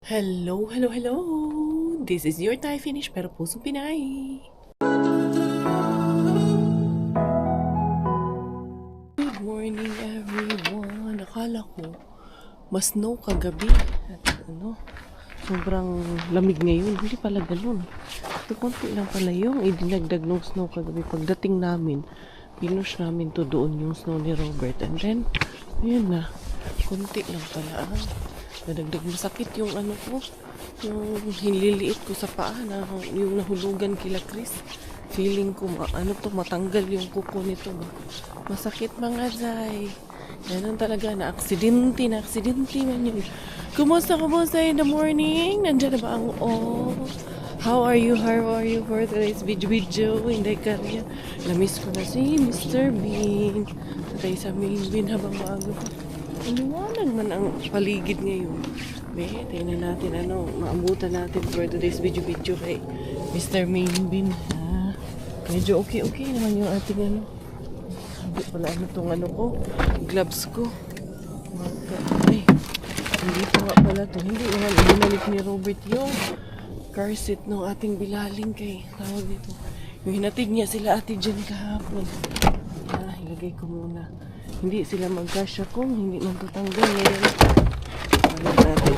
Hello, hello, hello! This is your Thai finish pero pusong Pinay. Good morning everyone. Akala ko mas snow kagabi. At sobrang lamig ngayon. Hindi pala ganun. Ito konti lang pala yung idinagdag ng snow kagabi. Pagdating namin, pinush namin to doon yung snow ni Robert. And then, ayun na. Konti lang pala. Nadagdag masakit yung ko, yung hinliliit ko sa paa na yung nahulugan kila Chris. Feeling ko matanggal yung kuko nito ba. Masakit mga Zay. Ganun talaga, na-aksidente man yun. Kumusta in the morning? Nandiyan na ba ang How are you for today's video? Hindi ka rin. Namiss ko na si Mr. Bean. Tatay sa Bean habang maaga pa. Liwanag man ang paligid ngayon. Tingnan natin maabutan natin for today's video kay Mr. Bean. Medyo okay naman yung ating hindi pala tong ko, gloves ko. Ay, hindi pa nga pala to. Hindi naman ibinalik ni Robert yung car seat ng ating bilaling kay tawag dito. Yung hinatid niya sila ate dyan kahapon. Ilagay ko muna. Hindi sila magkasya kung hindi man tutanggal ngayon.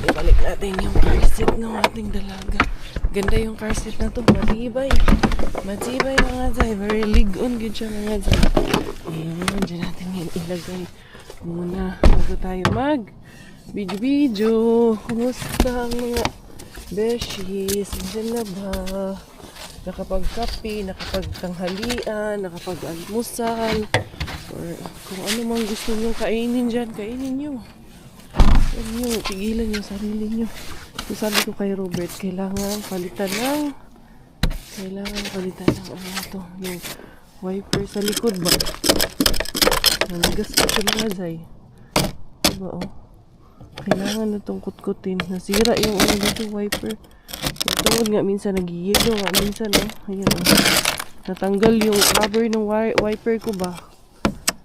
Ibalik natin yung car seat ng ating dalaga. Ganda yung car seat na to. Matibay mga Zay. Very lig-on good siya mga Zay. Ayan, dyan natin yan ilagay muna bago tayo mag video. Kumusta ang mga beshies? Diyan na ba? Nakapagkape, nakapagtanghalian, nakapag-almusal, or kung ano mang gusto nyo kainin dyan, kainin nyo. Pigilan nyo sarili nyo. So sabi ko kay Robert, kailangan palitan ng yung wiper sa likod ba? Naligas ko siya mga Zay. Diba kailangan na itong kutkutin. Nasira yung dito wiper. Tungod nga minsan nag-yelo nga minsan ayan natanggal yung rubber ng wiper ko ba.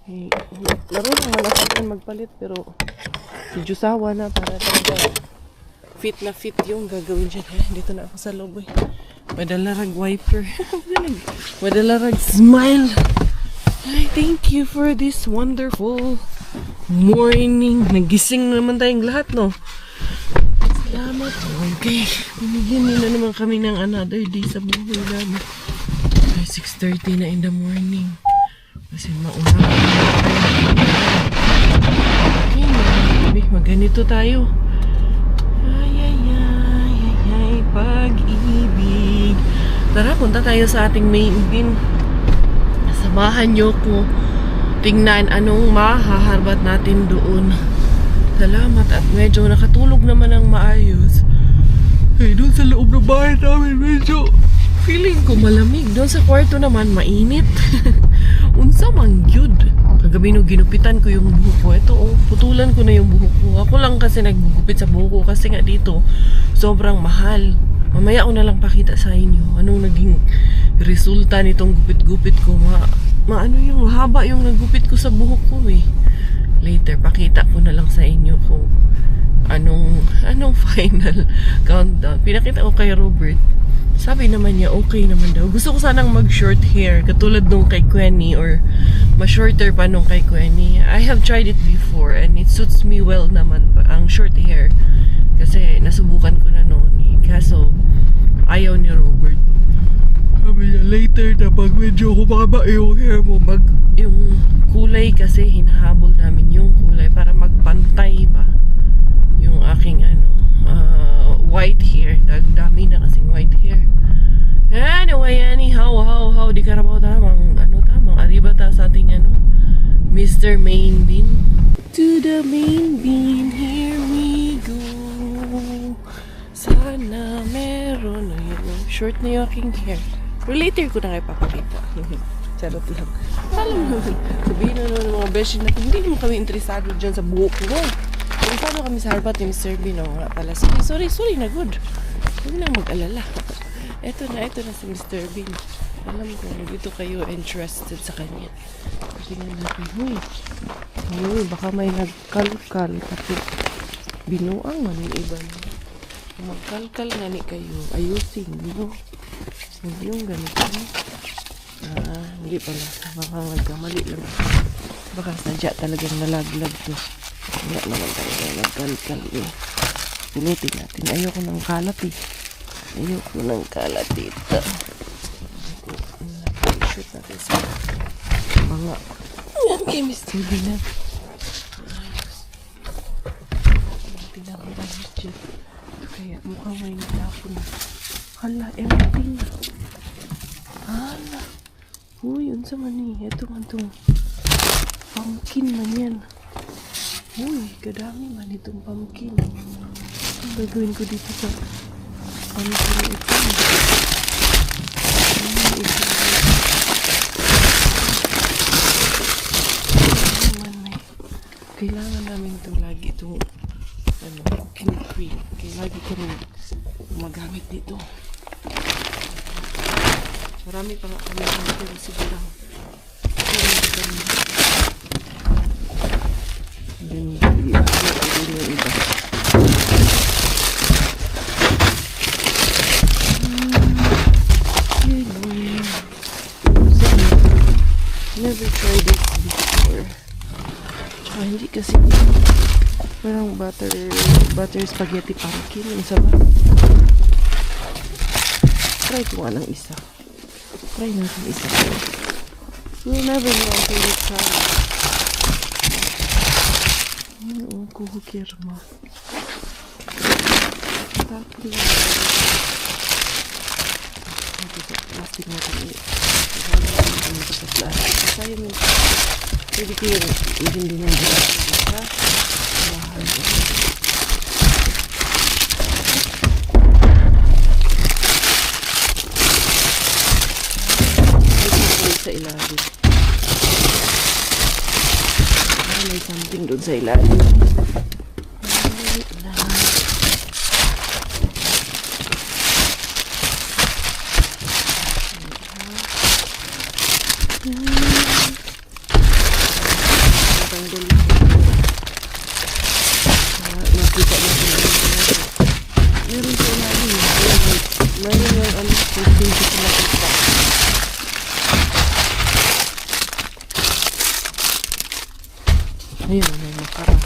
Marunong man ako magpalit pero medyo sawa na para talaga fit yung gagawin dyan. Dito na ako sa loob madalarag wiper. Madalarag smile. Ay, thank you for this wonderful morning. Nagising naman tayong lahat Salamat. Okay. Binigyan nila naman kami ng another day sa buhay namin. 6:30 na in the morning. Kasi mauna pa tayo. Magganito tayo. Ay, pag-ibig. Tara, punta tayo sa ating main bin. Samahan nyo ko. Tingnan anong mahaharbat natin doon. Salamat at medyo nakatulog naman ng maayos. Doon sa loob ng bahay namin medyo feeling ko malamig. Doon sa kwarto naman mainit. Unsa man gyud. Kagabi no ginupitan ko yung buhok ko. Ito putulan ko na yung buhok ko. Ako lang kasi naggugupit sa buhok ko kasi nga dito sobrang mahal. Mamaya ko na lang pakita sa inyo anong naging resulta nitong gupit-gupit ko. Yung mahaba yung naggupit ko sa buhok ko Later, pakita ko na lang sa inyo kung anong final countdown. Pinakita ko kay Robert. Sabi naman niya, okay naman daw. Gusto ko sanang mag-short hair, katulad nung kay Quenny, or ma-shorter pa nung kay Quenny. I have tried it before and it suits me well naman ang short hair. Kasi nasubukan ko na noon Kaso, ayaw ni Robert. Sabi niya, later na pag medyo humaba yung hair mo, yung kulay kasi hinahabol namin yung kulay para magpantay ba yung aking white hair. Dami na kasing white hair. Anyway, how di karabaw tamang arriba ta sa ating Mr. Main Bean. To the main bean, here we go. Sana meron short na yung aking hair. Later ko na kayo papakita. Charot lang. Alam mo, sabihin na naman ng mga beshi natin, hindi naman kami interesado dyan sa buhok ko. Interesado kami sa harbat ni Mr. Bean. Nga pala. Sorry na good. Huwag lang mag-alala. Ito na si Mr. Bean. Alam ko, dito kayo interested sa kanya. Tingnan natin, baka may nagkalkal. Kasi binuang man yung iba niya. Magkalkal nga ni kayo. Ayusin nyo. Hindi yung ganito. Hindi pala. Baka nagkamali lang. Baka sadya talagang nalaglag to. Wala naman talaga nagkalkal eh. Pulutin natin. Ayoko ng kalat eh. Ayoko ng kalat dito. Shoot natin sa mga. Yan kay Mr. Binan. Ayos. Tinapon dyan. Kaya mukhang may natapon na. Hala, empty na. Hala. Uy, yun sa mani. Ito man itong pumpkin man yan. Uy, kadami man itong pumpkin. Ang gagawin ko dito sa pumpkin ito. Kailangan namin ito lagi itong clean. Kaya lagi kami gumagamit dito. Marami pa nga kami pero siguro. Then, yung iba. Never tried this before. Hindi kasi parang butter spaghetti pumpkin yung isa ba? Try ko nga ng isa. Try natin isa. We'll never know until we try. Ano kuhukir mo? Tapos ito sa plastic natin saya mo pwede ko yung hindi ng ha? Bahan ko sa ilalim may something doon sa ilalim nakita natin meron sa ilalim meron yung hindi ko nakita ayun may makara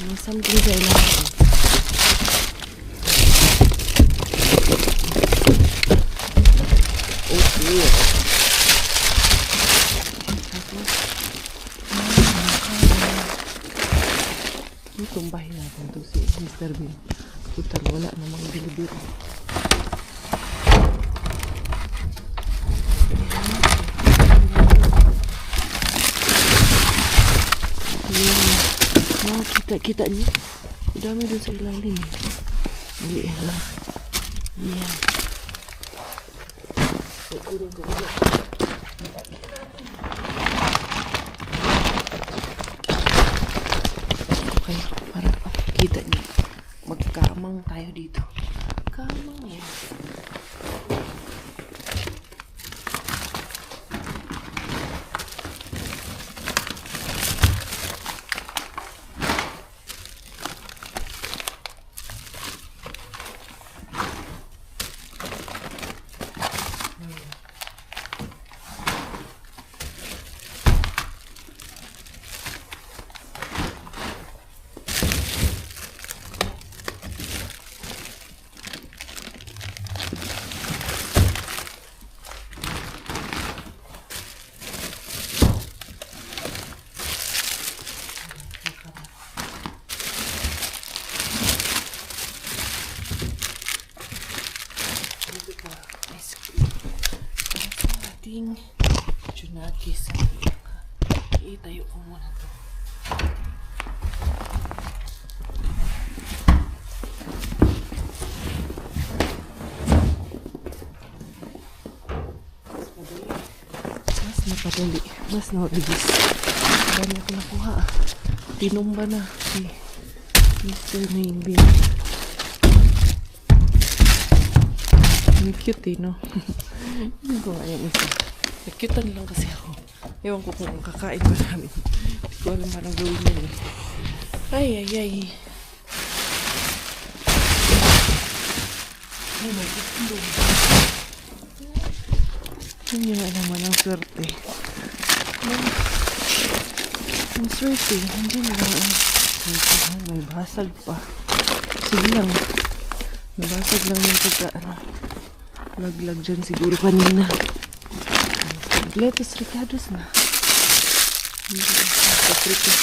may something sa ilalim okay tumbahin natin to si Mr. Bean. Putar, wala namang bilibiro. Kita niyo. Dami doon sa ilalim. Hindi lang. Yan. Okay, para kita niyo. Magkamang tayo dito. Kamang yan. Junakis. Itayo ko muna to. Mas napadali. Mas nakabigis. Dami ako nakuha. Tinumba na si Mr. Maybe. Ang cute eh, no? Hindi ko nga yung isa. Nakyutan lang kasi ako. Ewan ko kung kakain ba namin. Hindi ko alam parang gawin yun eh. Ay. Ay, may itlog. Hindi na naman ang swerte. Ang swerte, hindi na lang. May basag pa. Sige lang. Nabasag lang yung laglag dyan siguro kanina. Lettuce ricados na. Paprika.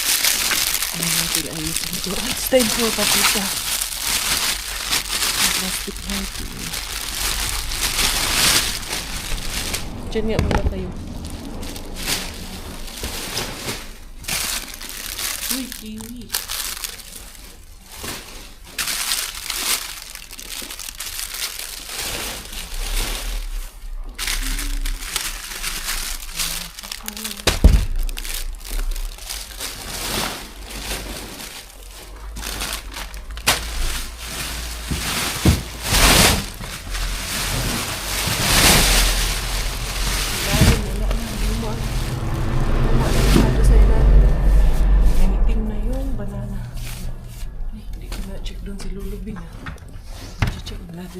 Ano natin ayusin ito? It's time for paprika. Plastic natin. Diyan nga muna kayo. Uy, kiwi.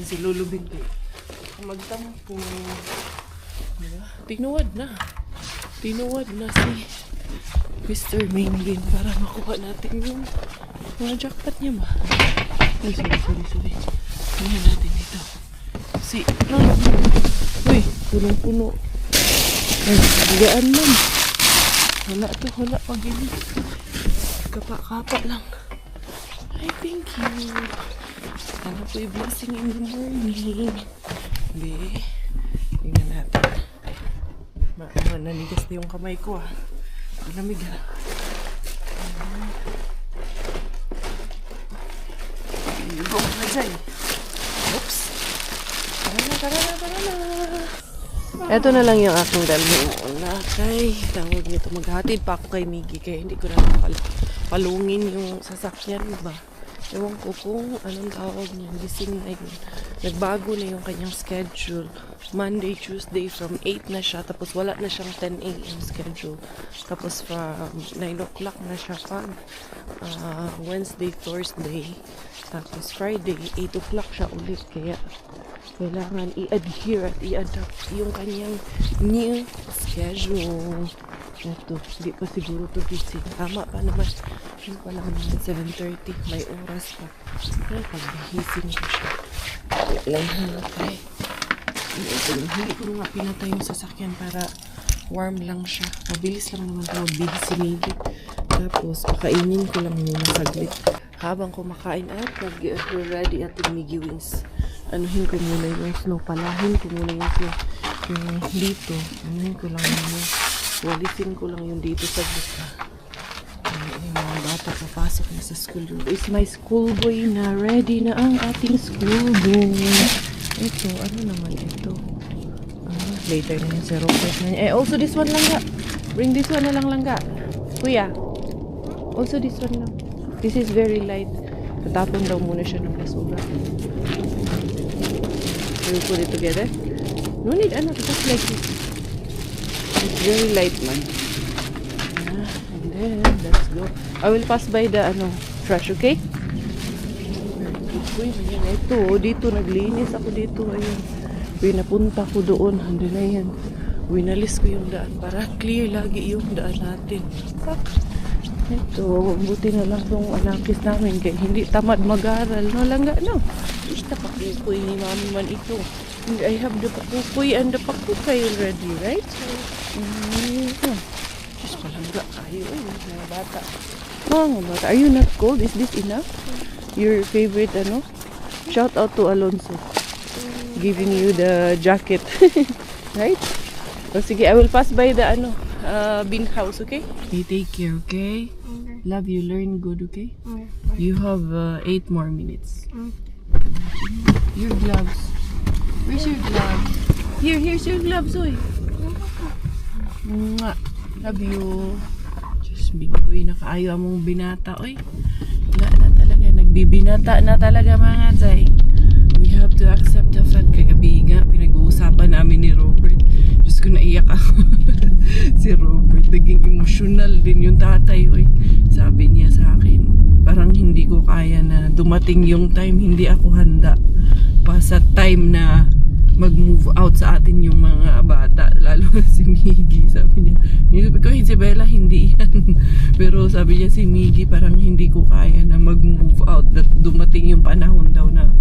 Si Lulubin ko. Magtampo. Diba? Tinuwad na si Mr. Minglin para makuha natin yung mga jackpot niya ba? Ay, sorry. Tingnan natin ito. Uy, punong-puno. Ay, bigaan lang. Wala pag-ini. Kapa-kapa lang. Ay, thank you. Ano po yung blessing in the morning? Tingnan natin. Nanigas na yung kamay ko ah. Malamig ah. Igo na dyan. Oops. Tara na. Ito na lang yung aking dalhin muna. Tawag nito. Maghatid pa ako kay Miggy. Kaya hindi ko na palungin yung sasakyan ba. Ewan ko kung anong tawag niya. Gising na yun. Nagbago na yung kanyang schedule. Monday, Tuesday from 8 na siya. Tapos wala na siyang 10 a.m. schedule. Tapos from 9 o'clock na siya pag Wednesday, Thursday. Tapos Friday, 8 o'clock siya ulit. Kaya kailangan i-adhere at i-adapt yung kanyang new schedule. Ito, hindi pa siguro ito gising. Tama pa naman. Yung pa lang naman 7:30. May oras pa. Pero pag-gising ko siya. Lang hanapay. Hindi ko nga pinatay yung sasakyan para warm lang siya. Mabilis lang naman ito. Magbihis si Miggy. Tapos, pakainin ko lang muna saglit. Habang kumakain at nag-ready at yung Miggy wings. Anuhin ko muna yung snow. Palahin ko muna yung snow. Yung dito. Anuhin ko lang muna. Walisin ko lang yung dito sa buka. Yung mga bata papasok na sa school. Is my school boy na ready na ang ating school boy. Ito, ano naman ito? Later na yung zero point na niya. Also this one lang ga. Bring this one na lang ga. Kuya. Also this one lang. This is very light. Tatapon daw muna siya ng basura. We'll put it together. No need, just like this. It's very light man. And then, let's go. I will pass by the trash, okay? Uy, ito. Dito, naglinis ako dito. Ayun. Pinapunta ko doon. Handa na yan. Winalis ko yung daan para clear lagi yung daan natin. Ito, buti na lang itong anakis namin. Kaya hindi tamad mag-aral. No, langga, no. Basta pakukoy ni mami man ito. I have the pakukoy and the pakukay already, right? Diyos ko langga kayo. Mga bata. Mga bata. Are you not cold? Is this enough? Your favorite, Shout out to Alonso. Giving you the jacket. Right? So, sige, I will pass by the, bean house, okay? You take care, okay? Okay. Love you, learn good, okay? Okay. You have 8 more minutes. Your gloves. Where's your gloves? Here's your gloves, oy. Mwah. Love you. Just big boy, nakaayo mong binata, oy. Wala na talaga, nagbibinata na talaga mga zay. We have to accept the fact. Kagabi nga, pinag-uusapan namin ni Robert. Diyos ko, naiyak ako. Si Robert, naging emotional din yung tatay, oy. Sabi niya sa akin, parang hindi ko kaya na dumating yung time, hindi ako handa pa sa time na mag-move out sa atin yung mga bata, lalo na si Miggy. Sabi niya, sabi ko, si Bella hindi yan. Pero sabi niya si Miggy, parang hindi ko kaya na mag-move out. Dumating yung panahon daw na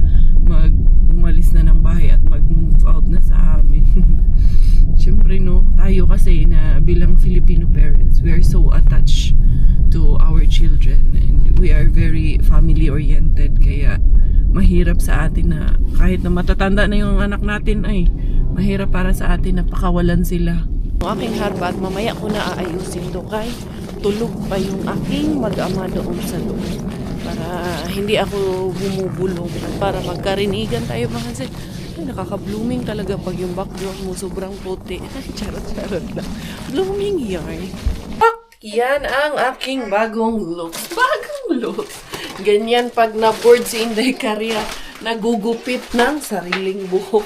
umalis na ng bahay at mag-move out na sa amin. Siyempre no, tayo kasi na bilang Filipino parents, we are so attached to our children and we are very family oriented, kaya mahirap sa atin na kahit na matatanda na yung anak natin ay mahirap para sa atin na pakawalan sila. Ang aking harbat, mamaya ko na aayusin to kay tulog pa yung aking mag-ama doon sa loob para hindi ako bumubulong at para magkarinigan tayo mga sis. Ay, nakaka-blooming talaga pag yung background mo sobrang puti. Charot-charot lang. Blooming yarn. Yan ang aking bagong looks. Bagong looks. Ganyan pag na-board si Inday Karya, nagugupit ng sariling buhok.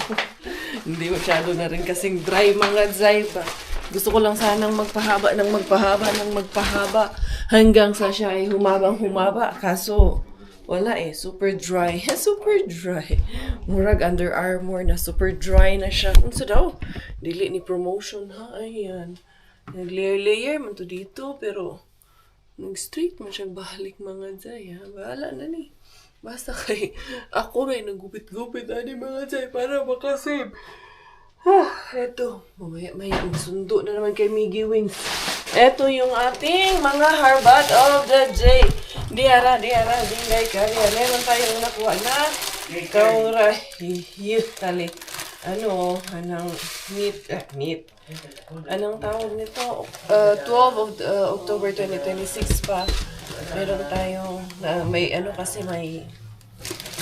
Hindi masyado na rin kasing dry mga zayba. Gusto ko lang sanang magpahaba hanggang sa siya ay humabang-humaba. Kaso, wala eh. Super dry. Super dry. Murag Under Armour na super dry na siya. Ano sa daw? Dili ni promotion ha. Ayan. Nag-layer-layer man to dito. Pero, nag-straight man siyang balik mga zay. Ha? Bahala na ni. Basta kay ako rin nagupit-gupit ani mga zay para makasave. Eto, mamaya may sundo na naman kay Miggy Wings. Eto yung ating mga harbat of the day. Diara, Inday Karya. Meron tayong nakuha na kaura, tali. Anong meat. Anong tawag nito? 12 of October 2026 pa. Meron tayong, may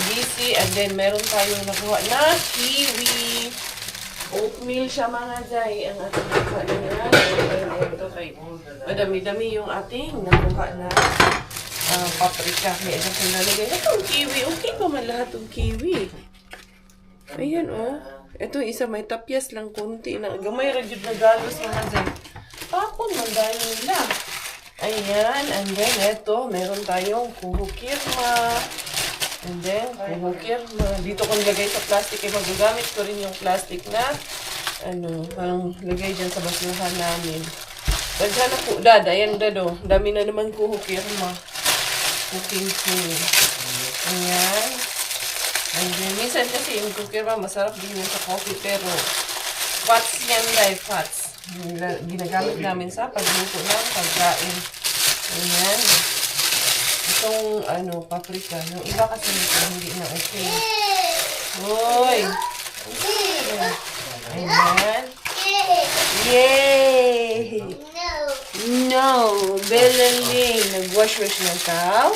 BC, and then meron tayong nakuha na kiwi. Oatmeal siya mga zay. Ang ating nakuha na ito kay madami-dami yung ating nakuha na paprika. May isang pinalagay. Itong kiwi. Okay pa man lahat ng kiwi. Ayan oh. Ito isa may tapyas lang konti na. Gamay rin yun na galos mga zay. Tapon man dahil nila. Ayan. And then ito. Meron tayong kuhukirma. And then, dito ko nilagay sa plastic, magagamit ko rin yung plastic na, parang lagay dyan sa basurahan namin. Pagkana po, ayan dado, dami na naman kuhukirma. Cooking food. Ayan. And then, minsan kasi yung kuhukirma, masarap din yung sa coffee, pero fats yan dahil fats. Ginagamit namin sa pagluto ng pagkain. Ayan. Itong paprika. Yung iba kasi nito hindi na okay. Hoy! Ayan. Yay! No! Belaling! Nag-wash-wash ng tao.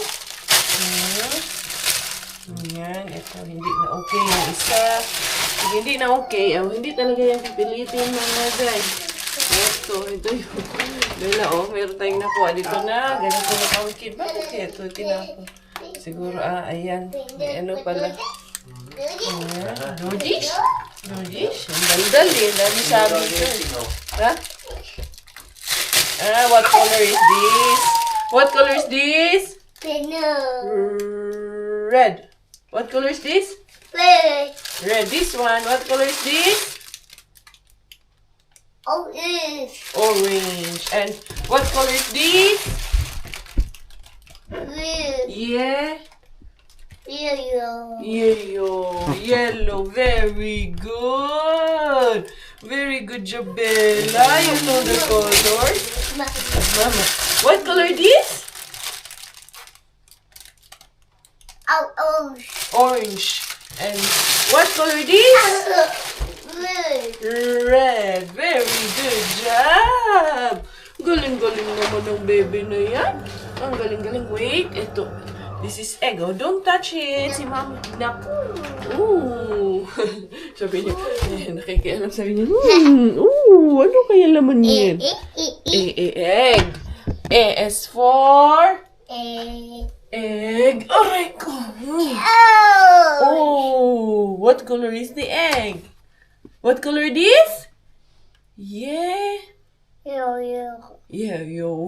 Ayan. Ito, hindi na okay yung isa. Hindi na okay. Hindi talaga yung pipilitin mga guys. Ito yung Bella, meron tayong nakuha dito na. Ganito na pumpkin. Bakit ito? Tinapon. Siguro, ayan. May pala. Ayan. Nudish? Ang daldal eh. Dami sabi ito. Ha? What color is this? What color is this? Red. What color is this? Red. This one. What color is this? Orange. And what color is this? Blue. Yeah. Yellow. Yellow. Very good. Very good job, Bella. You know the colors. Mama. What color is this? Orange. And what color is this? Red. Very good job. Galing-galing naman ng baby na yan. Ang galing-galing. Wait, ito. This is egg. Oh, don't touch it. Si Mami. Naku. Ooh. Sabi niya, nakikialam. Sabi niya, ano kaya laman yan? Egg. A is for? Egg. Aray ko. Oh, what color is the egg? What color this? Yeah. Yo.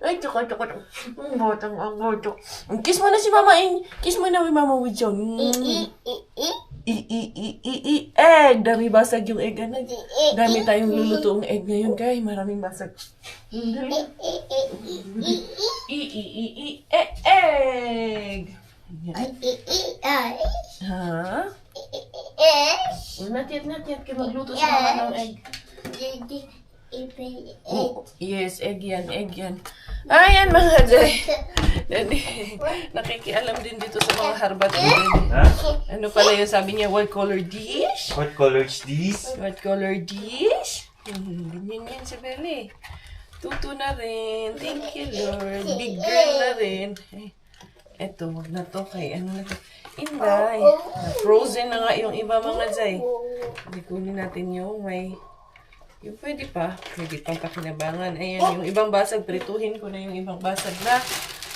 Ay, tsaka. Ang botong. Kiss mo na si Mama. Kiss mo na si Mama with John. egg. Dami basag yung egg. Ano? Dami tayong lulutoong egg ngayon, guys. Maraming basag. Egg. Ha? Oh, not yet. Kaya magluto si mama ng egg. Oh, yes, egg yan. Ayan mga Jay. Nakikialam din dito sa mga harbat din. Ano pala yung sabi niya? What color dish? What color is this? What color dish? Ganyan yan si Belle. Tuto na rin. Thank you, Lord. Big girl na rin. Eto, wag na to kay ano na to. Inday. Frozen na nga yung iba mga Jay. Hindi kunin natin yung may... Yung pwede pa pakinabangan. Ayan, yung ibang basag, prituhin ko na yung ibang basag na.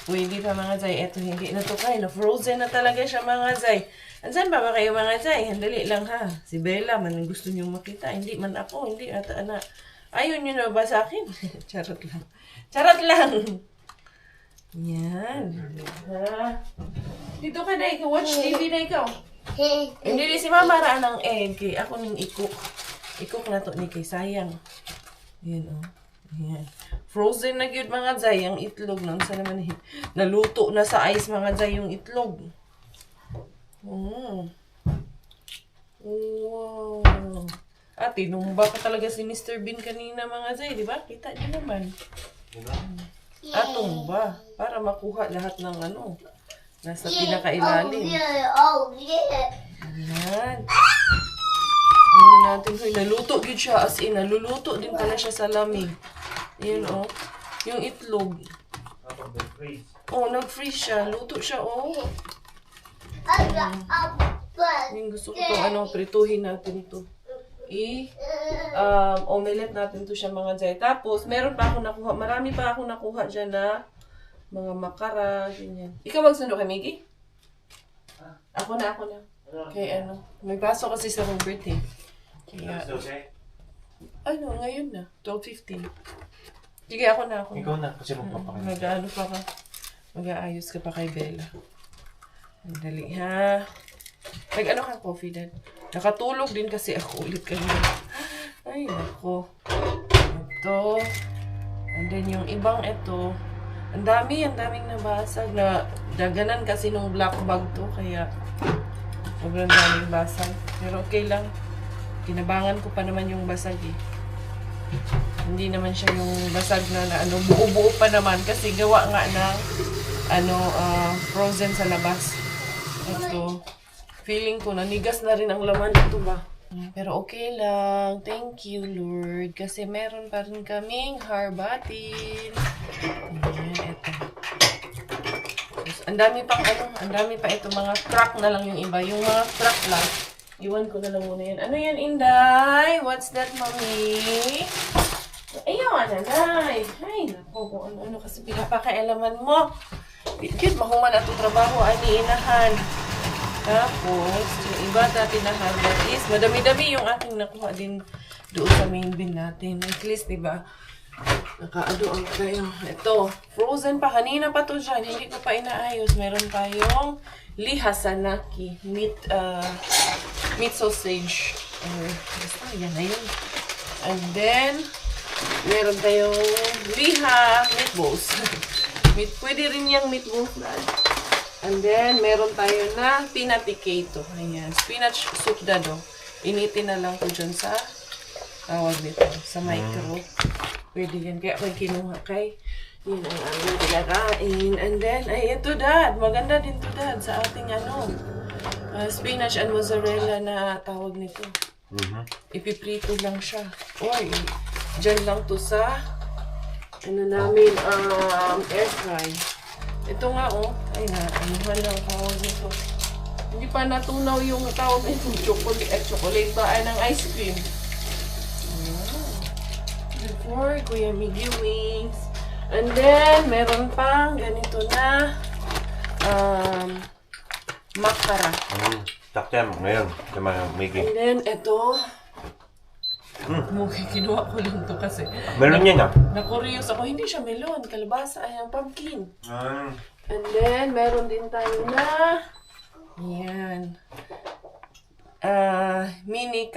Pwede pa mga Zay. Eto, hindi na to kaya. Frozen na talaga siya mga Zay. Ansan pa ba kayo mga Zay? Handali lang ha. Si Bella man gusto niyo makita. Hindi man ako. Hindi ata na. Ayun nyo na ba sa akin? Charot lang. Yan. Ha? Dito ka na ikaw. Watch TV na ikaw. Hindi si Mama raan ng egg. Ako ning ikok. Ikok na to ni kay sayang. Ayan o. Ayan. Frozen na gyud mga Zay. Ang itlog na. Saan naman naluto na sa ice mga Zay yung itlog. Wow. Tinumba ka talaga si Mr. Bean kanina mga Zay. Diba? Kita niyo naman. Tumba. Para makuha lahat ng ano. Nasa pinakailalim. Ayan. Natin naluto gid siya as in naluluto din pala siya sa lamig. Ayan oh. Yung itlog. Oh, nag-freeze siya. Luto siya oh. Yung gusto ko to prituhin natin ito. Omelette natin to siya mga Jay. Tapos meron pa ako nakuha. Marami pa ako nakuha diyan na mga makara, ganyan. Ikaw magsundo kay Miggy? Ako na. Kay may baso kasi sa Robert eh. Kaya, ngayon na. 12:15. Sige, ako na. Ikaw na, kasi magpapakain. Mag-ano pa ka. Mag-aayos ka pa kay Bella. Dali, ha? Nag-ano ka coffee, Dad? Nakatulog din kasi ako ulit kanina. Ay, nako. Ito. And then yung ibang ito. Ang daming nabasag na daganan kasi nung black bag to. Kaya, sobrang daming basag. Pero okay lang. Kinabangan ko pa naman yung basag eh. Hindi naman siya yung basag na buo-buo pa naman kasi gawa nga ng frozen sa labas. Ito, feeling ko nanigas na rin ang laman ito ba. Pero okay lang. Thank you, Lord. Kasi meron pa rin kaming harbatin. Ayan, ito. Ang dami pa ito. Mga crack na lang yung iba. Yung mga crack lang. Iwan ko na lang muna yan. Ano yan, Inday? What's that, Mommy? Ayaw, Nanay. Ay, naku, kung ano-ano kasi pinapakailaman mo. Cute, mahuman at trabaho, iniinahan. Tapos, yung iba dati na harbat is, madami-dami yung aking nakuha din doon sa main bin natin. At least, diba? Nakaado ang kayo. Ito, frozen pa. Kanina pa to dyan. Hindi ko pa inaayos. Meron tayong lihasanaki. Meat sausage. Basta, yan na yun. And then, meron tayong meatballs. Pwede rin yung meatballs na. And then, meron tayo na pinaticato. Ayan. Spinach soup dado. Initin na lang ko dyan sa tawag nito. Sa micro. Pwede yan. Kaya may kinuha kay. Yun ang aming pinakain. And then, ay ito Dad. Maganda din to Dad sa ating spinach and mozzarella na tawag nito. Ipiprito lang siya. Or, dyan lang to sa namin, air fry. Ito nga oh. Ay na, anuhan lang tawag nito. Hindi pa natunaw yung tawag nito. Chocolate ba ay ng ice cream. Before, Kuya Miggy wings. And then, meron pang ganito na makara. Takyan, ngayon. Sama yung Miggy. And then, ito. Kinuha ko lang to kasi. Meron yan ah. Na-curious ako. Hindi siya melon. Kalabasa ay ang pumpkin. And then, meron din tayo na yan. mini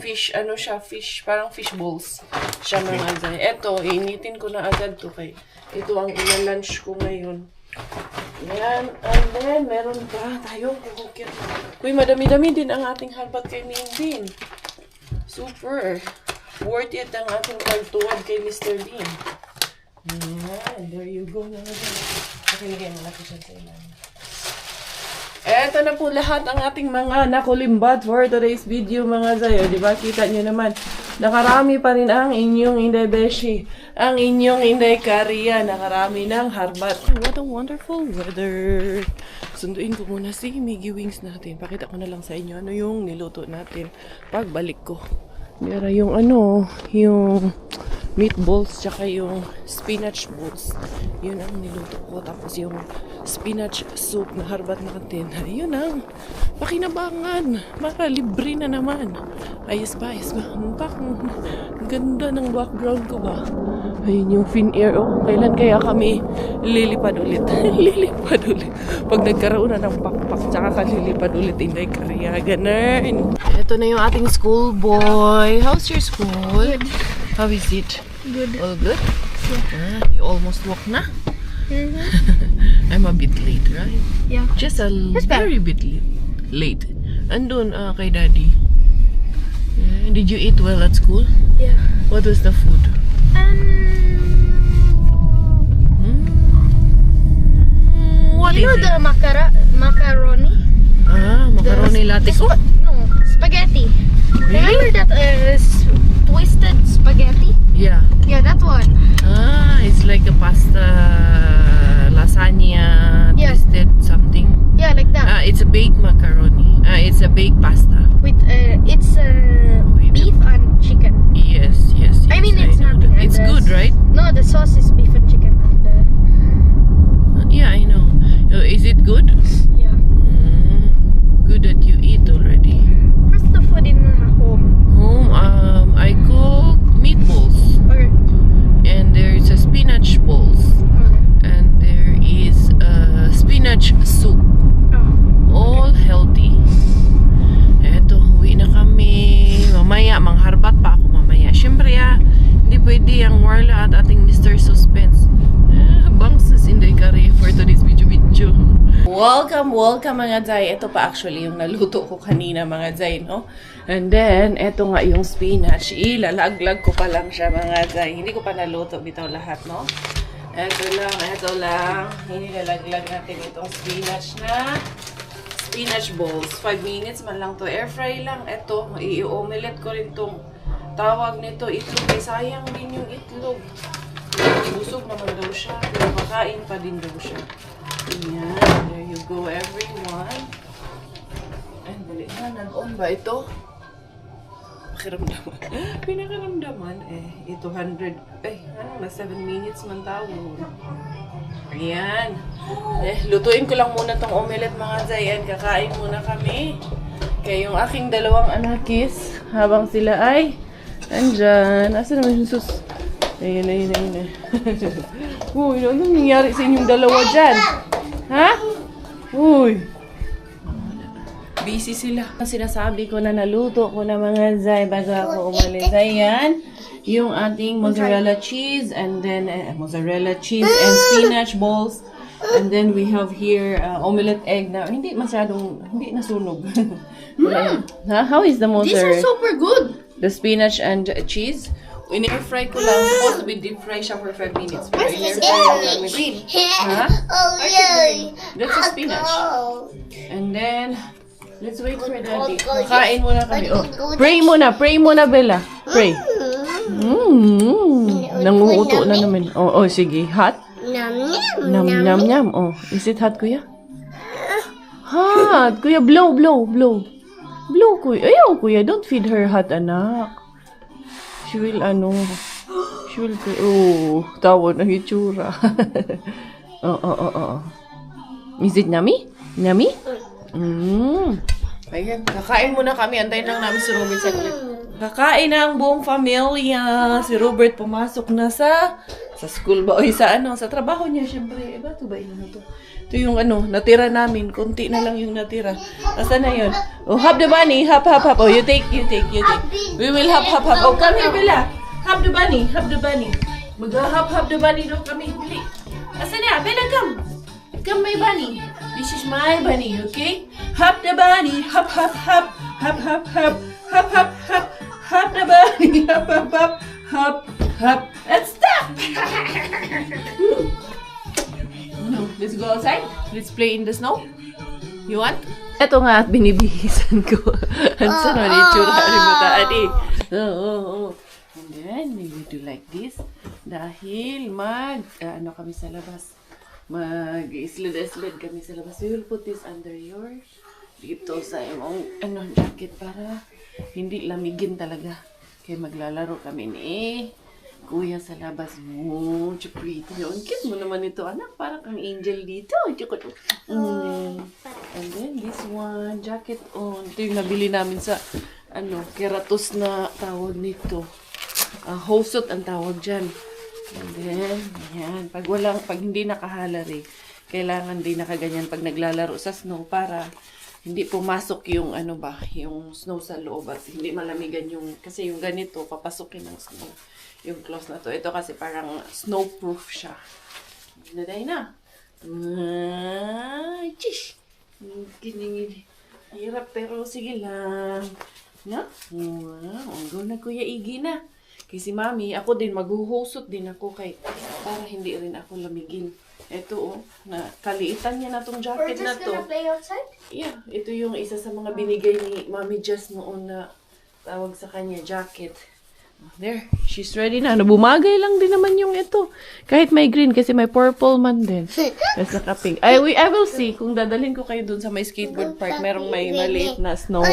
fish, ano siya, fish, parang fish balls siya mga Zay. Eto, initin ko na agad to kay ito ang ina-lunch ko ngayon. Yan, and then meron pa tayong kukukit. Uy, madami-dami din ang ating harbat kay Mindin. Super. Worth it ang ating pagtuwad kay Mr. Bean. Yan, there you go na natin. Nakiligay na natin siya sa ilan. Eto na po lahat ang ating mga nakulimbat for today's video mga Zayo. Diba? Kita nyo naman. Nakarami pa rin ang inyong Inday Beshi. Ang inyong Inday Karia. Nakarami ng harbat. What a wonderful weather. Sunduin ko muna si Miggy Wings natin. Pakita ko na lang sa inyo ano yung niluto natin pagbalik ko. Meron yung yung meatballs tsaka yung spinach balls. Yun ang niluto ko. Tapos yung spinach soup na harbat natin. Yun ang pakinabangan. Para libre na naman. Ayos ba? Ang ganda ng background ko ba? Ayun yung Finnair. Oh, kailan kaya kami lilipad ulit? Lilipad ulit. Pag nagkaroon na ng pakpak, tsaka ka lilipad ulit. Inday Karia. Ganun. Ito na yung ating school boy. How's your school? Good. How is it? Good. All good? Yeah. You almost walk na? I'm a bit late, right? Yeah. Just a That's bad. very bit late. Andun kay daddy. Yeah. Did you eat well at school? Yeah. What was the food? What You is know it? the macaroni? Macaroni latte. Oh, No, spaghetti. Remember that twisted spaghetti? yeah. Yeah, that one. It's like a pasta, lasagna, Yeah. twisted something. Yeah, like that. It's a baked macaroni. It's a baked pasta. With it's Wait. beef and chicken. Yes. I mean, it's know nothing. that. It's and good, right? No, the sauce is beef and chicken. And Yeah, I know. Is it good? yeah. Good that you eat already. Where's the food in home? I cooked meatballs, Okay. and there's a spinach balls, and there is a spinach soup. Oh. All healthy. Eto, uwi na kami. Mamaya, mangharbat pa ako mamaya. Siyempre hindi pwede ang Warla at ating Mr. Suspense. Bangs na Inday Karia for today's video. Welcome mga Zay. Ito pa actually yung naluto ko kanina mga Zay, no? And then, eto nga yung spinach. Ilalaglag ko pa lang siya mga Zay. Hindi ko pa naluto bitaw lahat, no? Eto lang. Ilalaglag natin itong spinach na spinach balls. 5 minutes man lang to. Air fry lang. Eto, i-omelette ko rin tong tawag nito. Itlog. Eh, sayang din yung itlog. Busog naman daw siya. Pero makain pa din daw siya. Ayan. There you go, everyone. Ay, dali na. Nag-on ba ito? Pakiramdaman. Pinakaramdaman. Ito 100. Na 7 minutes man tawag. Ayan. Lutuin ko lang muna tong omelette mga Zayan. Kakain muna kami. Kaya yung aking dalawang anakis, habang sila ay andyan. Asa naman yung sus? Ayun. Uy, ano nangyari sa inyong dalawa dyan? Ha? Uy. Busy sila. Sinasabi ko na naluto ko na mga Zay bago ako umalis. Ayan. Yung ating mozzarella cheese and then mozzarella cheese and spinach balls. And then we have here omelette egg na hindi nasunog. How is the mozzarella? These are super good. The spinach and cheese. In-air fry ko lang. Supposed to be deep fry siya for 5 minutes. Pero in-air fry lang namin. Huh? Oh, yeah. That's a spinach. And then, let's wait for daddy. Kain muna kami. Oh, pray muna, Bella. Pray. Nanguuto na naman. Oh, sige. Hot? Nam. Oh, is it hot, kuya? Hot. Kuya, blow. Blow, kuya. Ayaw, kuya. Don't feed her hot, anak. She will, tawad na hitsura. Oh. Is it yummy? Yummy? Ayan, kakain muna kami. Antayin lang namin si Robert saglit. Kakain na ang buong pamilya. Si Robert pumasok na sa school ba? O sa trabaho niya, syempre. Ba't ba ina to? Ito yung ano, natira namin. Konti na lang yung natira. Asan na yun? Oh, hop the bunny. Hop, hop, hop. Oh, you take. We will hop, hop, hop. Oh, come here, Bella. Hop the bunny. Mag-hop the bunny daw kami. Bili. Asan na? Bella, come. Come, my bunny. This is my bunny, okay? Hop the bunny. Hop, hop, hop. Hop, hop, hop. Hop, hop, hop. Hop the bunny. Hop, hop, hop. Hop, hop. And stop! No, let's go outside. Let's play in the snow. You want? Ito nga at binibihisan ko. Ang sana ni Chura mo taani. Oo. And then, we will do like this. Dahil ano kami sa labas. Mag-slid kami sa labas. We will put this under your dito sa imong jacket para hindi lamigin talaga. Kaya maglalaro kami ni Kuya sa labas mo. Chukrito yun. Cute mo naman ito, anak. Parang kang angel dito. And then this one, jacket on. Ito yung nabili namin sa keratos na tawag nito. Hosot ang tawag dyan. And then, yan. Pag hindi nakahalari, kailangan din nakaganyan pag naglalaro sa snow para hindi pumasok yung yung snow sa loob at hindi malamigan kasi yung ganito, papasukin ng snow. Yung clothes na to. Ito kasi parang snowproof siya. Naday na. Chish! Kining hirap pero sige lang. Na? Wow. Go na Kuya Iggy na. Kasi Mami, ako din, maghuhusot din ako para hindi rin ako lamigin. Ito na kaliitan niya na tong jacket na to. We're just gonna play outside? Yeah, ito yung isa sa mga binigay ni Mami Jess noon na tawag sa kanya, jacket. There, she's ready na. Bumagay lang din naman yung ito. Kahit may green kasi may purple man din. Tapos naka-pink. I will see kung dadalhin ko kayo dun sa may skateboard park. Merong may maliit na snow,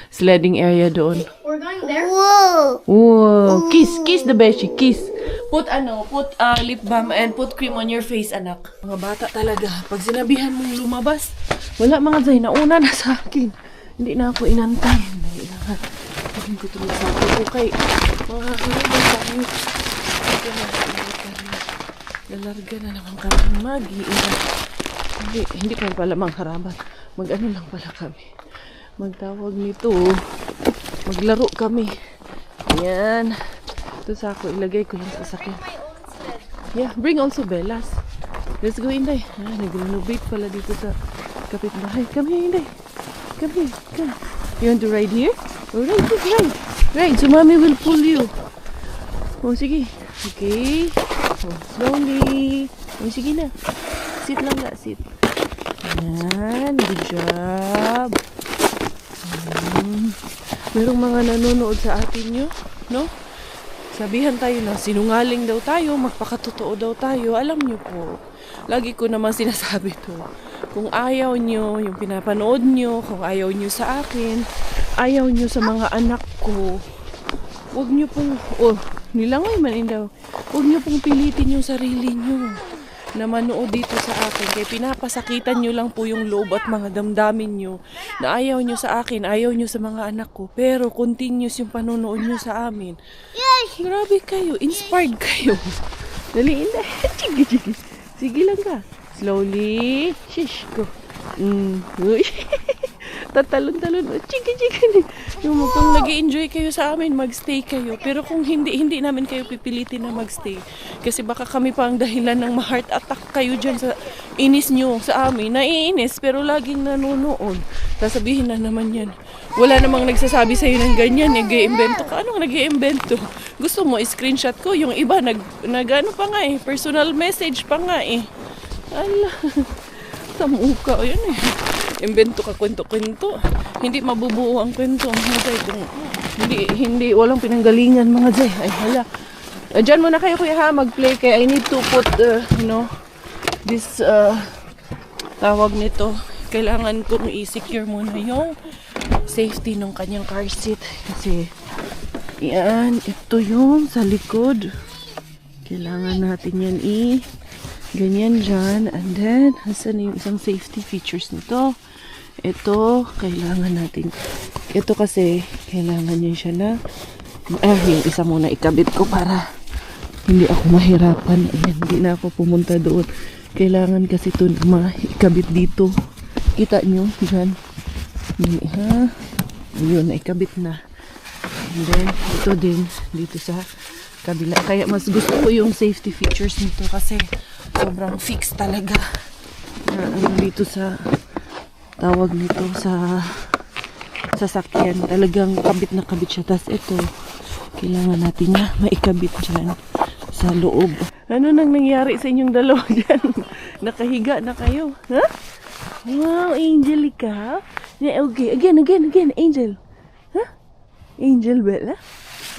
sledding area doon. We're going there? Whoa. Kiss the beshi. Kiss. Put lip balm and put cream on your face, anak. Mga bata talaga. Pag sinabihan mong lumabas, wala mga Zay, nauna na sa akin. Hindi na ako inantay. Hindi ko tumasabi ko kay mga halaman tayo. Lalarga na naman kami mag-iiwan. Hindi pa pala mga haraman. Mag-ano lang pala kami. Magtawag nito. Maglaro kami. Ayan. Ito sa ako. Ilagay ko lang sa sakyan. Yeah, bring also Bellas. Let's go in, Day. Nag-renovate pala dito sa kapitbahay. Come here, Day. Come here. Come. You want to ride here? Alright, ride. Ride, so Mommy will pull you. Oh, sige. Okay. Oh, slowly. Oh, sige na. Sit lang nga, sit. Ayan, good job. Merong mga nanonood sa atin nyo, no? Sabihan tayo na sinungaling daw tayo, magpakatotoo daw tayo. Alam nyo po, lagi ko naman sinasabi to. Kung ayaw nyo, yung pinapanood nyo, kung ayaw nyo sa akin, ayaw nyo sa mga anak ko, huwag nyo pong, nilangay man daw, huwag nyo pong pilitin yung sarili nyo na manood dito sa akin. Kaya pinapasakitan nyo lang po yung loob at mga damdamin nyo na ayaw nyo sa akin, ayaw nyo sa mga anak ko. Pero continuous yung panonood nyo sa amin. Yes! Grabe kayo, inspired kayo. Dali, sige lang ka. Slowly. Shish, go. Tatalon-talon. Chiki-chiki. Yung kung nag-i-enjoy kayo sa amin, magstay kayo. Pero kung hindi namin kayo pipilitin na magstay. Kasi baka kami pa ang dahilan ng ma-heart attack kayo dyan sa inis nyo sa amin. Naiinis, pero laging nanonood. Sasabihin na naman yan. Wala namang nagsasabi sa'yo ng ganyan. Nag-i-invento ka. Anong nag-i-invento? Gusto mo, screenshot ko. Yung iba, nag-ano pa nga personal message pa nga Ala, sa muka. Ayan Invento ka kwento-kwento. Hindi mabubuo ang kwento. Mga Zay, hindi, walang pinanggalingan mga Zay. Ay, hala. Diyan muna kayo kuya ha, mag-play kaya I need to put, this, tawag nito. Kailangan kong i-secure muna yung safety ng kanyang car seat. Kasi, yan, ito yung sa likod. Kailangan natin yan ganyan dyan. And then, asan yung isang safety features nito? Ito, kailangan natin. Ito kasi, kailangan nyo siya na, yung isa muna ikabit ko para hindi ako mahirapan. Ayan, hindi na ako pumunta doon. Kailangan kasi ito maikabit dito. Kita nyo? Yan. Ha? Ayun, naikabit na. And then, ito din. Dito sa kabila. Kaya mas gusto ko yung safety features nito kasi sobrang fix talaga. Dito sa tawag nito sa sasakyan. Talagang kabit na kabit siya. Tapos ito, kailangan natin na maikabit dyan sa loob. Ano nang nangyari sa inyong dalawa dyan? Nakahiga na kayo. Ha? Wow, Angelica. Yeah, okay, again, Angel. Huh? Angel Bella.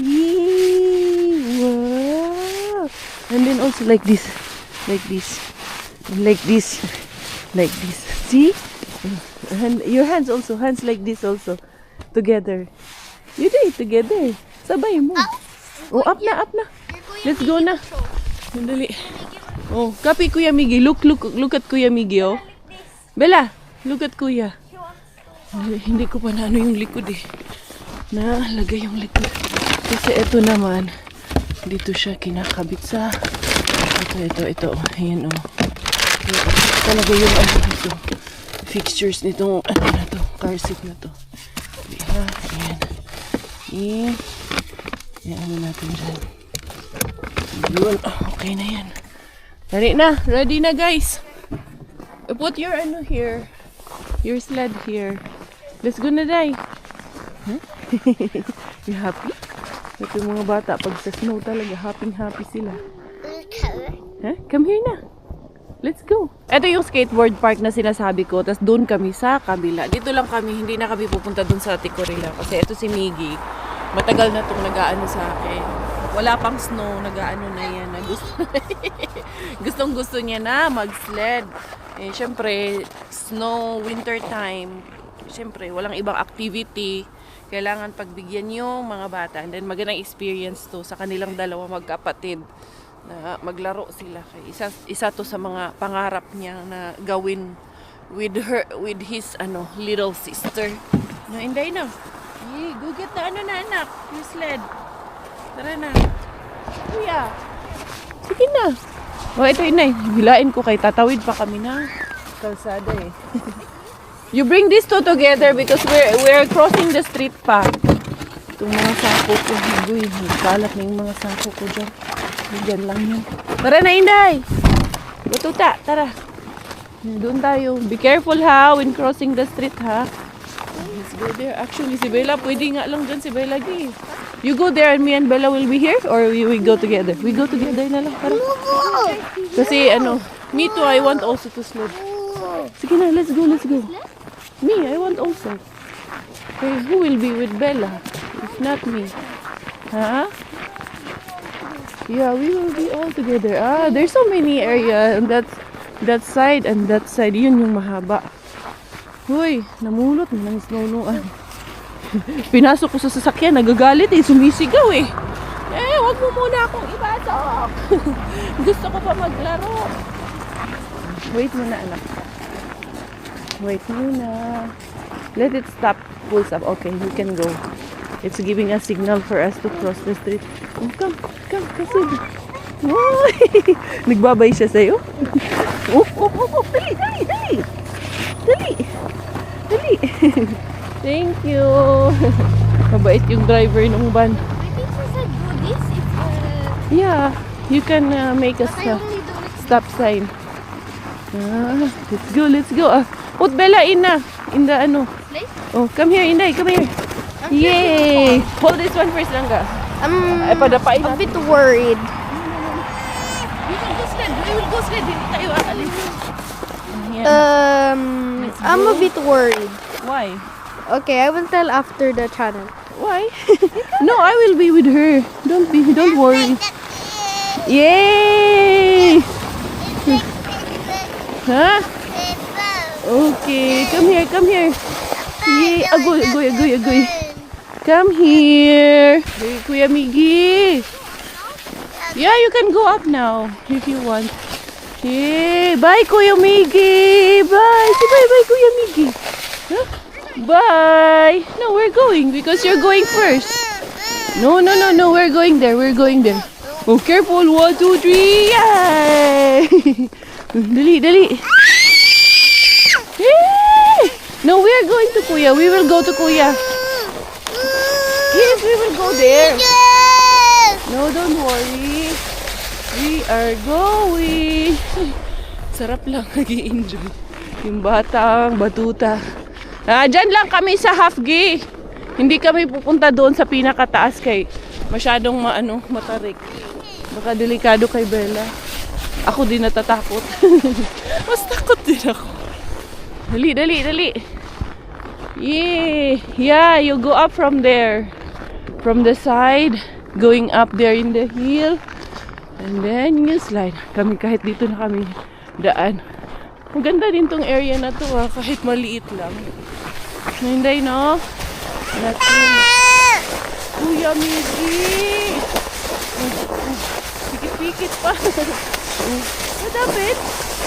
Yay! Wow. And then also like this. And like this. See? And your hands also. Hands like this also. Together. You do it together. Sabay mo. Oh, up na. Let's go na. Sandali. Oh, copy Kuya Miggy. Look at Kuya Miggy, oh. Bella, look at Kuya. Hindi ko pa na ano yung likod eh. Nalagay yung likod. Kasi ito naman, dito siya kinakabit sa ito. Ayan, oh. Talaga yung ano nito. Fixtures nitong ano na to, car seat na to. Ayan. Ayan, ano natin dyan. Yun, okay na yan. Ready na guys. Put your ano here. Your sled here. Let's go na, Day. Huh? You happy? Ito yung mga bata, pag sa snow talaga, happy sila. Huh? Come here na. Let's go. Ito yung skateboard park na sinasabi ko. Tapos doon kami sa kabila. Dito lang kami, hindi na kami pupunta doon sa Ticorila. Kasi ito si Miggy. Matagal na itong nag-aano sa akin. Wala pang snow, nag-aano na yan. Gustong gusto niya na mag-sled. Eh, syempre, snow, winter time, syempre, walang ibang activity. Kailangan pagbigyan yung mga bata. And then, magandang experience to sa kanilang dalawa magkapatid na maglaro sila. Isa to sa mga pangarap niya na gawin with his little sister. No, Inday na. Hey, go get na anak, your sled. Tara na. Kuya. Sige na. Oh, ito Inay. Hilain ko kay tatawid pa kami na kalsada eh. You bring these two together because we're crossing the street pa. Itong mga sako ko. Uy, nagkalat na yung mga sako ko dyan. Diyan lang yan. Tara na Inday. Bututa, tara. Doon tayo. Be careful ha when crossing the street ha. Let's go there. Actually, si Bella, pwede nga lang dyan si Bella G. You go there and me and Bella will be here or we go together? We go together na lang. Tara. Kasi me too, I want also to sled. Sige na, let's go. Me, I want also. Okay, who will be with Bella? If not me. Huh? Yeah, we will be all together. There's so many area on that side and that side. Yun yung mahaba. Hoy, namulot ng snow-nuan. Pinasok ko sa sasakyan, nagagalit eh, sumisigaw eh. Wag mo muna akong ipasok. Gusto ko pa maglaro. Wait muna anak. Wait muna. Let it stop. Full stop. Okay, we can go. It's giving a signal for us to cross the street. Oh, come. Kasi. Nagbabay siya sa'yo. Dali. Thank you. Mabait yung driver ng van. I think she said do this. It's Yeah, you can make a I only do it. stop sign. Let's go. Put Bella in the Place? Oh, come here, Inday, come here. Yay! Hold this one first lang ka. Ay, padapain A natin. bit worried. We will go sled. Hindi tayo aalis. I'm a bit worried. Why? Okay, I will tell after the channel. Why? No, I will be with her. Don't worry. Yay! Huh? Okay, come here. Yay! Agoy. Come here. Hey, Kuya Miggy. Yeah, you can go up now if you want. Yay! Bye, Kuya Miggy. Bye. Say bye, Kuya Miggy. Huh? Bye. No, we're going because you're going first. No. We're going there. Oh, careful. 1, 2, 3. Yay! Dali, dali. Yay! No, we are going to Kuya. We will go to Kuya. Yes, we will go there. No, don't worry. We are going. Sarap lang nag-i-enjoy. Yung batang batuta. Dyan lang kami sa half-gi. Hindi kami pupunta doon sa pinakataas kay masyadong matarik. Baka delikado kay Bella. Ako din natatakot. Mas takot din ako. Dali, dali, dali. Yeah, you go up from there. From the side. Going up there in the hill. And then you slide. Kami kahit dito na kami daan. Maganda din tong area na to kahit maliit lang. Hindi, no? Kuya Miggy! Pikit-pikit pa. Madapit?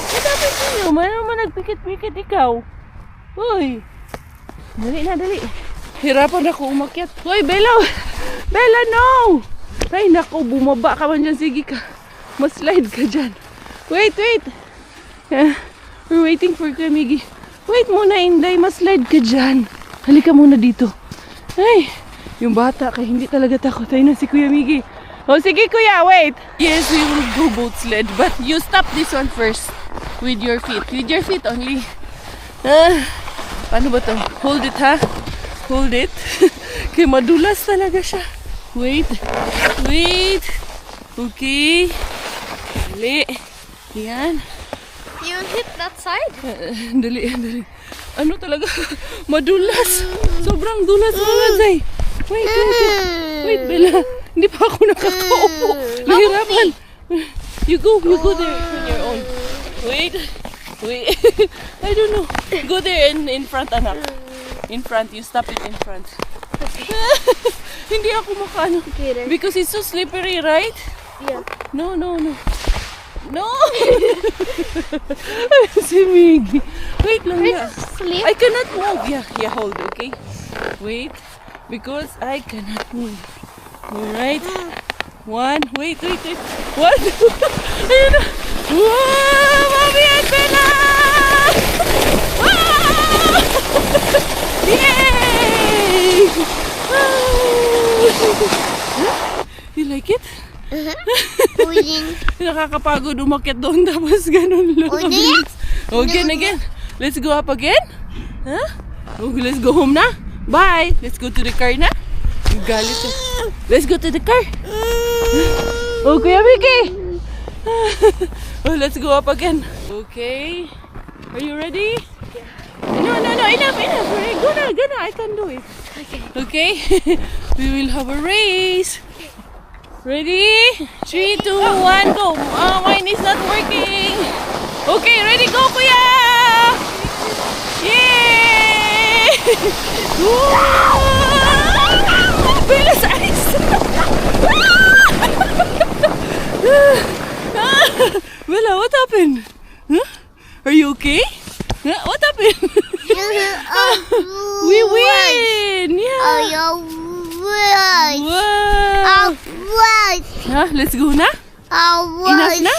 Madapit niyo. Mano naman nagpikit-pikit ikaw? Uy! Dali na, dali. Hirapan ako umakyat. Uy, Bella! Bella, no! Ay, naku, bumaba ka man dyan. Sige ka. Mas-slide ka dyan. Wait, wait! We're waiting for Kuya Miggy. Wait muna, Inday. Mas-slide ka dyan. Halika muna dito. Ay, yung bata kaya hindi talaga takot. Ayun na si Kuya Miggy. Oh, sige Kuya, wait. Yes, we will go boat sled. But you stop this one first. With your feet. With your feet only. Paano ba to? Hold it, ha? Hold it. Kaya madulas talaga siya. Wait. Wait. Okay. Dali. Yan. You hit that side? Dali, dali. Ano talaga? Madulas. Sobrang dulas mga Zay. Wait, wait, wait. Wait, Bella. Hindi pa ako nakakaupo. Nahirapan. You go there on your own. Wait. Wait. I don't know. Go there in front, anak. In front. You stop it in front. Hindi ako makano. Okay, there. Because it's so slippery, right? Yeah. No, no, no. No! Si Miggy. Wait lang na. Sleep? I cannot move. Yeah, hold, okay? Wait. Because I cannot move. Alright. One. Wait. One. Ayun na. Wow! Mami at Bella! Wow! Yay! You like it? Nakakapagod umakyat doon tapos ganun lang. Again. Let's go up again. Huh? Okay, let's go home na. Bye. Let's go to the car na. Galit eh. Let's go to the car. Oh, Kuya Miggy. Oh, let's go up again. Okay. Are you ready? No. Enough. Go na. I can do it. Okay. We will have a race. Ready? 3, 2, 1, go! Mine is not working. Okay, ready, go, Kuya! Yay! Bella's eyes! Bella, what happened? Huh? Are you okay? Huh? What happened? We win! Yeah! Wow! Let's go na? Enough na?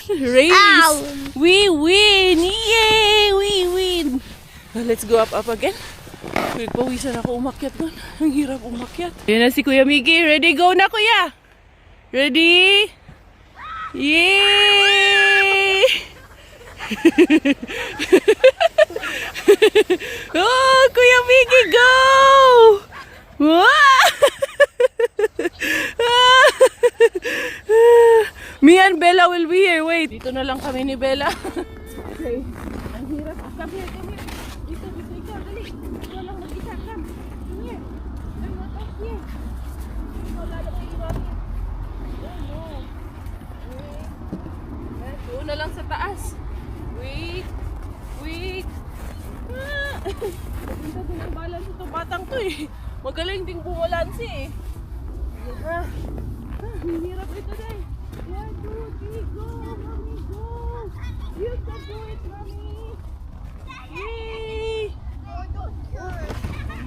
Race! We win! Yay! We win! Let's go up again. Pawisan ako umakyat doon. Ang hirap umakyat. Yan na si Kuya Miggy. Ready? Go na, Kuya! Ready? Yay! Oh, Kuya Miggy, go! Wow! Me and Bella will be here. Wait. Dito na lang kami ni Bella. Okay. Ang hirap. Come here. Dito ikaw. Dali. Ikaw lang mag-isa. Come here. I'm not up here. Ikaw lalo kayo iwabi. No. Wait. Doon na lang sa taas. Wait. Punta din ang balance ito. Batang to eh. Magaling ding bumalansi eh. Hirap ito dahil. 1, 2, 3, go! Mommy, go! You can do it, Mommy! Yay!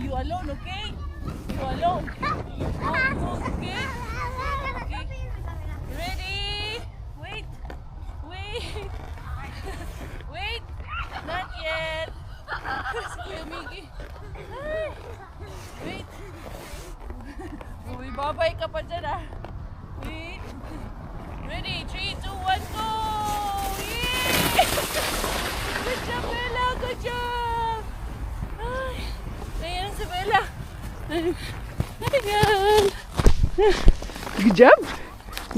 You alone, okay? You alone. Okay? Okay. Ready? Wait. Sumabay ka pa dyan ah. Wait. Ready? 3, 2, 1, go! Yay! Good job, Bella! Good job! Ay, ayan si Bella. Ayan. Good job!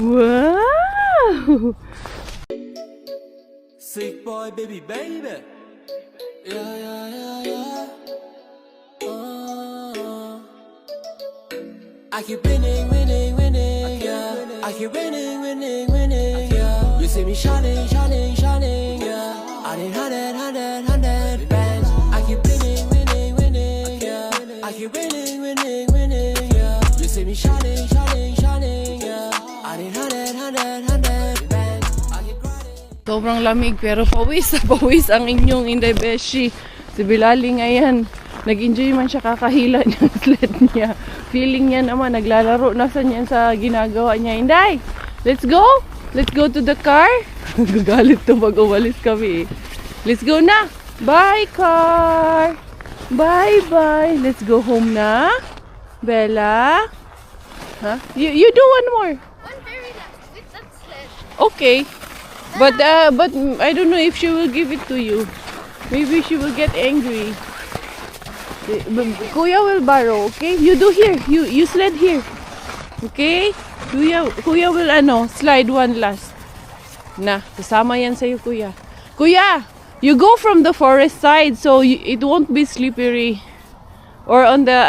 Wow! Sick boy, baby, baby. Yeah, yeah, yeah, yeah. I keep winning, winning, winning, yeah. I keep winning, winning, winning, yeah. You see me shining, shining, shining, yeah. I need 100 bands. I keep winning, winning, winning, yeah. I keep winning, winning, winning, yeah. You see me shining, shining, shining, yeah. I need 100 bands. I keep grinding. Sobrang lamig pero pawis na pawis ang inyong Inday Beshi. Si Bilaling ayan, nag-enjoy man siya kakahila ng sled niya. Feeling niya naman, naglalaro na sa niya sa ginagawa niya. Inday, let's go! Let's go to the car! Gagalit to pag umalis kami. Let's go na! Bye car! Bye bye! Let's go home na! Bella? Huh? You do one more! One very last with that sled. Okay. But I don't know if she will give it to you. Maybe she will get angry. Kuya will borrow, okay? You do here. You sled here. Okay? Kuya will slide one last. Na, kasama yan sa'yo, Kuya. Kuya, you go from the forest side so it won't be slippery. Or on the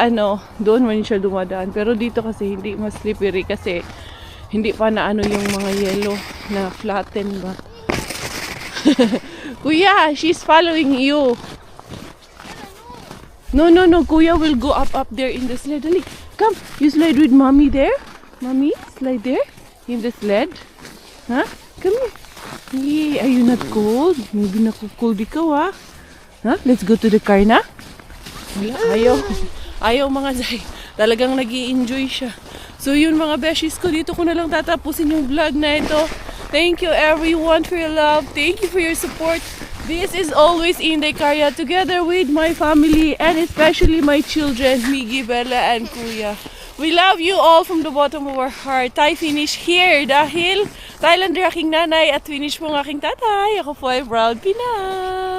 doon man siya dumadaan. Pero dito kasi hindi mas slippery kasi hindi pa na yung mga yellow na flatten ba. Kuya, she's following you. No. Kuya will go up there in the sled. Dali, come. You slide with mommy there. Mommy, slide there in the sled. Huh? Come here. Yay, are you not cold? Maybe naku-cold ikaw ah. Huh? Let's go to the car na. Wala, ayaw mga Zay. Talagang nag-i-enjoy siya. So yun mga beshies ko, dito ko na lang tatapusin yung vlog na ito. Thank you everyone for your love. Thank you for your support. This is always Inday Karya together with my family and especially my children, Miggy, Bella, and Kuya. We love you all from the bottom of our heart. Tayo finish here dahil Thailand aking nanay at finish po ng aking tatay. Ako po ay proud Pinay.